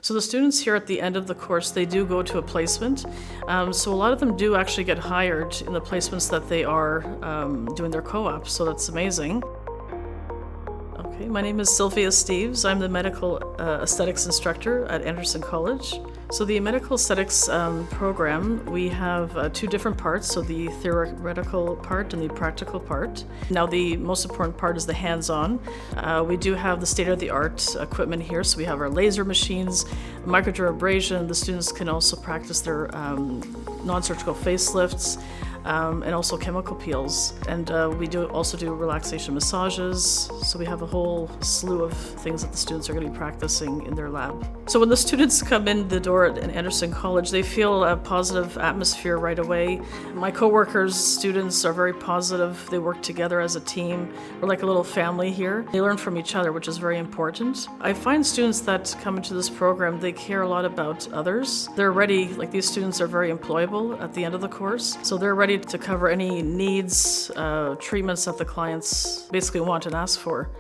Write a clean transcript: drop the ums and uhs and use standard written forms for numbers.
So the students here at the end of the course, they do go to a placement. So a lot of them do actually get hired in the placements that they are doing their co-op, so that's amazing. Okay, my name is Silvie Esteves. I'm the Medical Esthetics Instructor at Anderson College. So the Medical Esthetics Program, we have two different parts, so the theoretical part and the practical part. Now the most important part is the hands-on. We do have the state-of-the-art equipment here, so we have our laser machines, Microdermabrasion. The students can also practice their non-surgical facelifts, and also chemical peels. And we also do relaxation massages, so we have a whole slew of things that the students are going to be practicing in their lab. So when the students come in the door at Anderson College, they feel a positive atmosphere right away. My co-workers, students are very positive. They work together as a team. We're like a little family here. They learn from each other, which is very important. I find students that come into this program, they care a lot about others. They're ready, like these students are very employable at the end of the course, so they're ready to cover any needs, treatments that the clients basically want and ask for.